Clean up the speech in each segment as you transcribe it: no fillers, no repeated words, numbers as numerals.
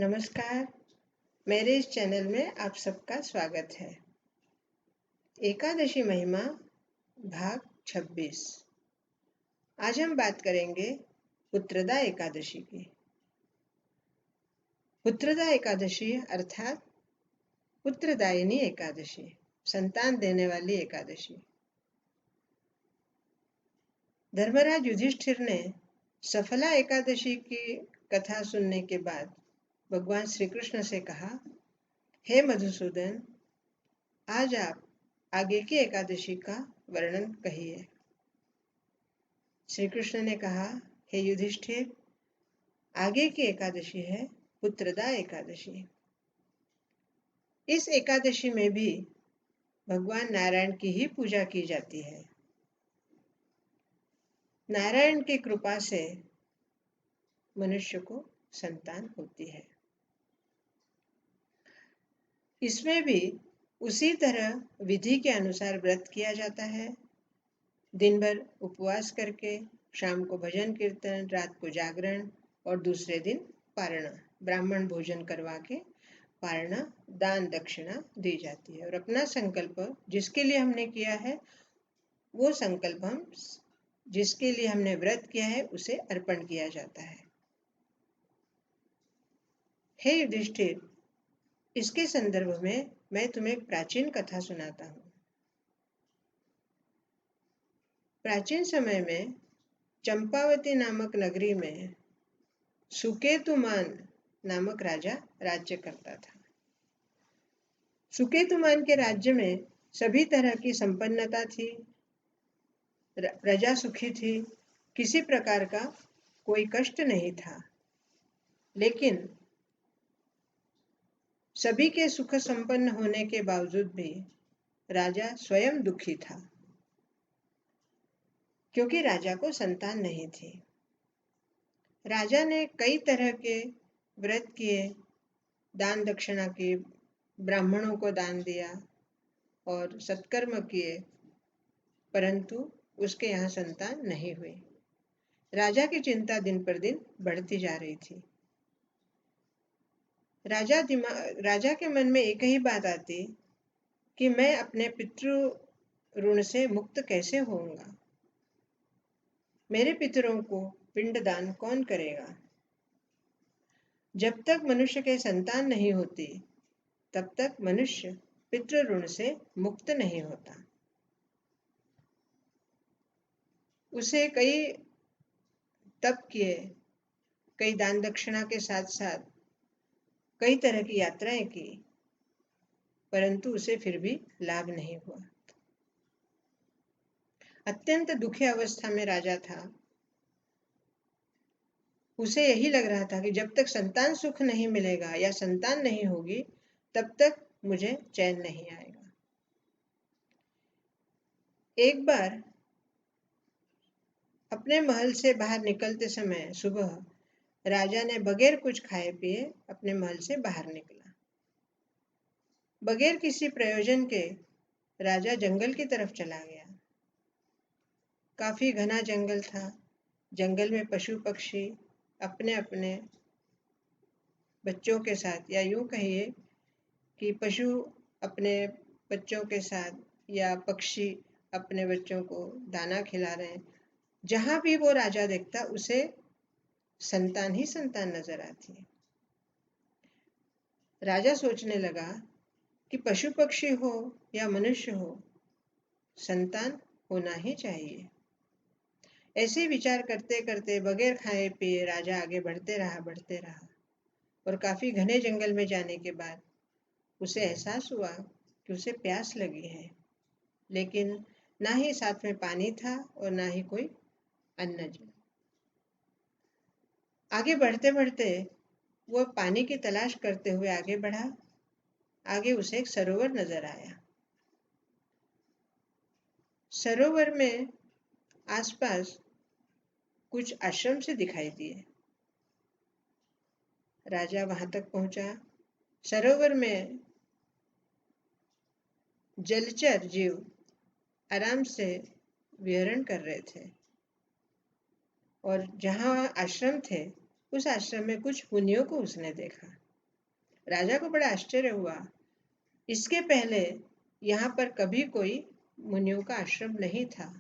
नमस्कार। मेरे इस चैनल में आप सबका स्वागत है। एकादशी महिमा भाग 26। आज हम बात करेंगे पुत्रदा एकादशी की। पुत्रदा एकादशी अर्थात पुत्रदायिनी एकादशी, संतान देने वाली एकादशी। धर्मराज युधिष्ठिर ने सफला एकादशी की कथा सुनने के बाद भगवान श्री कृष्ण से कहा, हे मधुसूदन, आज आप आगे की एकादशी का वर्णन कहिए। श्री कृष्ण ने कहा, हे युधिष्ठिर, आगे की एकादशी है पुत्रदा एकादशी। इस एकादशी में भी भगवान नारायण की ही पूजा की जाती है। नारायण की कृपा से मनुष्य को संतान होती है। इसमें भी उसी तरह विधि के अनुसार व्रत किया जाता है। दिन भर उपवास करके, शाम को भजन कीर्तन, रात को जागरण और दूसरे दिन पारणा, ब्राह्मण भोजन करवा के पारणा, दान दक्षिणा दी जाती है। और अपना संकल्प जिसके लिए हमने किया है, वो संकल्प हम जिसके लिए हमने व्रत किया है उसे अर्पण किया जाता है। हे युधिष्ठिर, इसके संदर्भ में मैं तुम्हें एक प्राचीन कथा सुनाता हूँ। प्राचीन समय में चंपावती नामक नगरी में सुकेतुमान नामक राजा राज्य करता था। सुकेतुमान के राज्य में सभी तरह की संपन्नता थी, प्रजा सुखी थी, किसी प्रकार का कोई कष्ट नहीं था। लेकिन सभी के सुख संपन्न होने के बावजूद भी राजा स्वयं दुखी था, क्योंकि राजा को संतान नहीं थी। राजा ने कई तरह के व्रत किए, दान दक्षिणा की, ब्राह्मणों को दान दिया और सत्कर्म किए, परंतु उसके यहाँ संतान नहीं हुई। राजा की चिंता दिन पर दिन बढ़ती जा रही थी। राजा के मन में एक ही बात आती कि मैं अपने पितृ ऋण से मुक्त कैसे होऊंगा। मेरे पितरों को पिंडदान कौन करेगा। जब तक मनुष्य के संतान नहीं होती, तब तक मनुष्य पितृ ऋण से मुक्त नहीं होता। उसे कई तप किए, कई दान दक्षिणा के साथ साथ कई तरह की यात्राएं की, परंतु उसे फिर भी लाभ नहीं हुआ। अत्यंत दुखी अवस्था में राजा था। उसे यही लग रहा था कि जब तक संतान सुख नहीं मिलेगा या संतान नहीं होगी, तब तक मुझे चैन नहीं आएगा। एक बार अपने महल से बाहर निकलते समय सुबह राजा ने बगैर कुछ खाए पिए अपने महल से बाहर निकला। बगैर किसी प्रयोजन के राजा जंगल की तरफ चला गया। काफी घना जंगल था। जंगल में पशु पक्षी अपने अपने बच्चों के साथ, या यूं कहिए कि पशु अपने बच्चों के साथ या पक्षी अपने बच्चों को दाना खिला रहे हैं। जहां भी वो राजा देखता, उसे संतान ही संतान नजर आती है। राजा सोचने लगा कि पशु पक्षी हो या मनुष्य हो, संतान होना ही चाहिए। ऐसे विचार करते करते बगैर खाए पिए राजा आगे बढ़ते रहा और काफी घने जंगल में जाने के बाद उसे एहसास हुआ कि उसे प्यास लगी है, लेकिन ना ही साथ में पानी था और ना ही कोई अन्न जल। आगे बढ़ते बढ़ते वो पानी की तलाश करते हुए आगे बढ़ा। आगे उसे एक सरोवर नजर आया। सरोवर में आसपास कुछ आश्रम से दिखाई दिए। राजा वहां तक पहुंचा। सरोवर में जलचर जीव आराम से विहरण कर रहे थे और जहां आश्रम थे, उस आश्रम में कुछ मुनियों को उसने देखा। राजा को बड़ा आश्चर्य हुआ। इसके पहले यहाँ पर कभी कोई मुनियों का आश्रम नहीं था।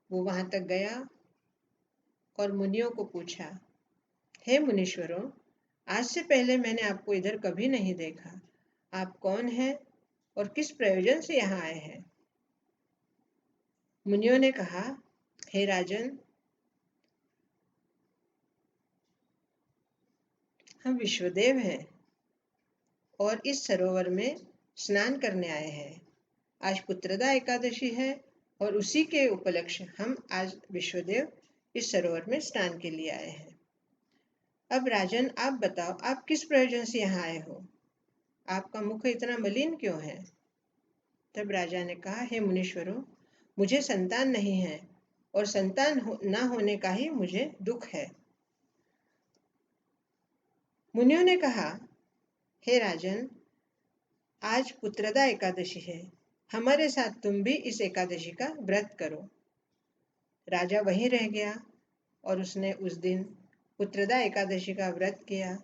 वो वहां तक गया और मुनियों को पूछा, हे मुनीश्वरों, आज से पहले मैंने आपको इधर कभी नहीं देखा। आप कौन हैं और किस प्रयोजन से यहाँ आए हैं? मुनियों ने कहा, हे राजन, हम विश्वदेव हैं और इस सरोवर में स्नान करने आए हैं। आज पुत्रदा एकादशी है और उसी के उपलक्ष्य हम आज विश्वदेव इस सरोवर में स्नान के लिए आए हैं। अब राजन, आप बताओ, आप किस प्रयोजन से यहाँ आए हो? आपका मुख इतना मलिन क्यों है? तब राजा ने कहा, हे मुनीश्वरों, मुझे संतान नहीं है और संतान ना होने का ही मुझे दुख है। मुनियों ने कहा, हे राजन, आज पुत्रदा एकादशी है, हमारे साथ तुम भी इस एकादशी का व्रत करो। राजा वहीं रह गया और उसने उस दिन पुत्रदा एकादशी का व्रत किया।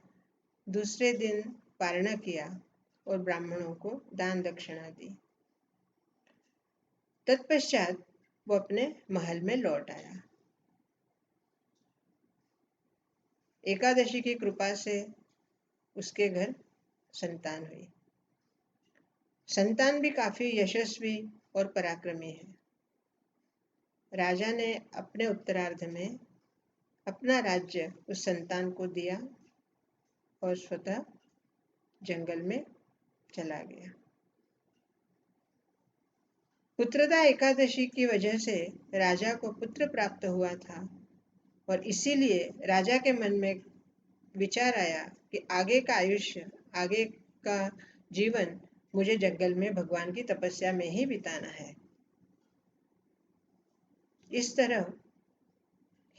दूसरे दिन पारणा किया और ब्राह्मणों को दान दक्षिणा दी। तत्पश्चात वो अपने महल में लौट आया। एकादशी की कृपा से उसके घर संतान हुई। संतान भी काफी यशस्वी और पराक्रमी है। राजा ने अपने उत्तरार्ध में अपना राज्य उस संतान को दिया और स्वतः जंगल में चला गया। पुत्रदा एकादशी की वजह से राजा को पुत्र प्राप्त हुआ था और इसीलिए राजा के मन में विचार आया कि आगे का आयुष्य, आगे का जीवन मुझे जंगल में भगवान की तपस्या में ही बिताना है। इस तरह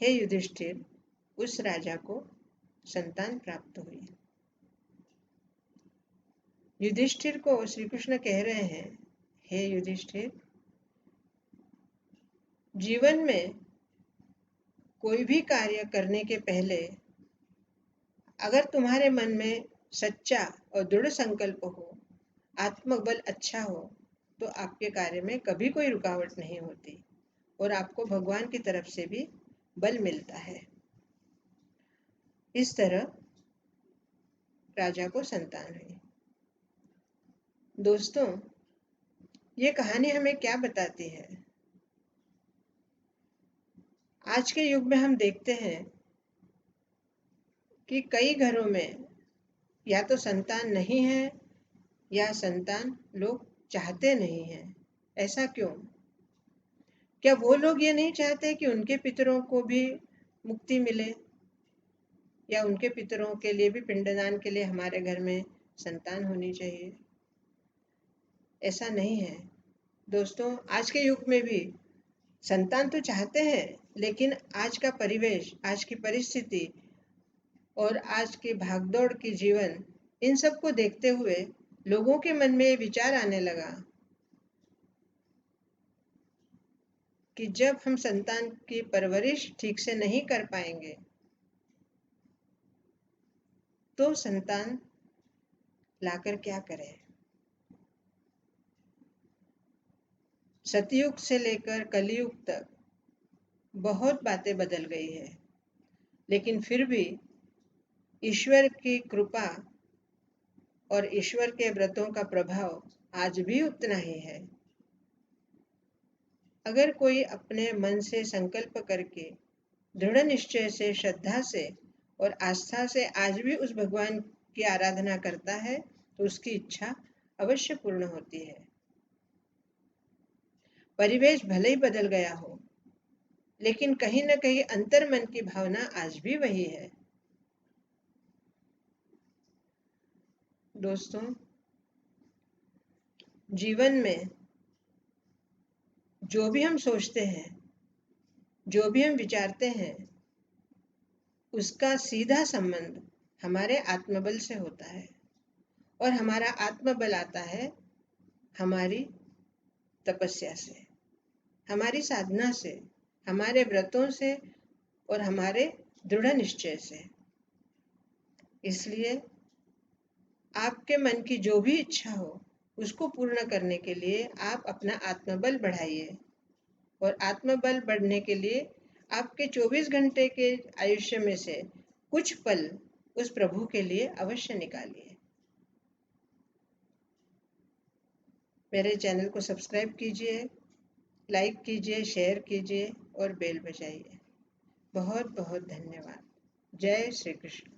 हे युधिष्ठिर, उस राजा को संतान प्राप्त हुई। युधिष्ठिर को श्री कृष्ण कह रहे हैं, हे युधिष्ठिर, जीवन में कोई भी कार्य करने के पहले अगर तुम्हारे मन में सच्चा और दृढ़ संकल्प हो, आत्मबल अच्छा हो, तो आपके कार्य में कभी कोई रुकावट नहीं होती और आपको भगवान की तरफ से भी बल मिलता है। इस तरह राजा को संतान हुई। दोस्तों, ये कहानी हमें क्या बताती है? आज के युग में हम देखते हैं कि कई घरों में या तो संतान नहीं है या संतान लोग चाहते नहीं हैं। ऐसा क्यों? क्या वो लोग ये नहीं चाहते कि उनके पितरों को भी मुक्ति मिले या उनके पितरों के लिए भी पिंडदान के लिए हमारे घर में संतान होनी चाहिए? ऐसा नहीं है। दोस्तों, आज के युग में भी संतान तो चाहते हैं, लेकिन आज का परिवेश, आज की परिस्थिति और आज की भागदौड़ की जीवन, इन सब को देखते हुए लोगों के मन में ये विचार आने लगा कि जब हम संतान की परवरिश ठीक से नहीं कर पाएंगे तो संतान लाकर क्या करें। सतयुग से लेकर कलयुग तक बहुत बातें बदल गई है, लेकिन फिर भी ईश्वर की कृपा और ईश्वर के व्रतों का प्रभाव आज भी उतना ही है। अगर कोई अपने मन से संकल्प करके दृढ़ निश्चय से, श्रद्धा से और आस्था से आज भी उस भगवान की आराधना करता है तो उसकी इच्छा अवश्य पूर्ण होती है। परिवेश भले ही बदल गया हो, लेकिन कहीं न कहीं अंतर मन की भावना आज भी वही है। दोस्तों, जीवन में जो भी हम सोचते हैं, जो भी हम विचारते हैं, उसका सीधा संबंध हमारे आत्मबल से होता है और हमारा आत्मबल आता है हमारी तपस्या से, हमारी साधना से, हमारे व्रतों से और हमारे दृढ़ निश्चय से। इसलिए आपके मन की जो भी इच्छा हो उसको पूर्ण करने के लिए आप अपना आत्मबल बढ़ाइए। और आत्मबल बढ़ने के लिए आपके 24 घंटे के आयुष्य में से कुछ पल उस प्रभु के लिए अवश्य निकालिए। मेरे चैनल को सब्सक्राइब कीजिए, लाइक कीजिए, शेयर कीजिए और बेल बजाइए। बहुत बहुत धन्यवाद। जय श्री कृष्ण।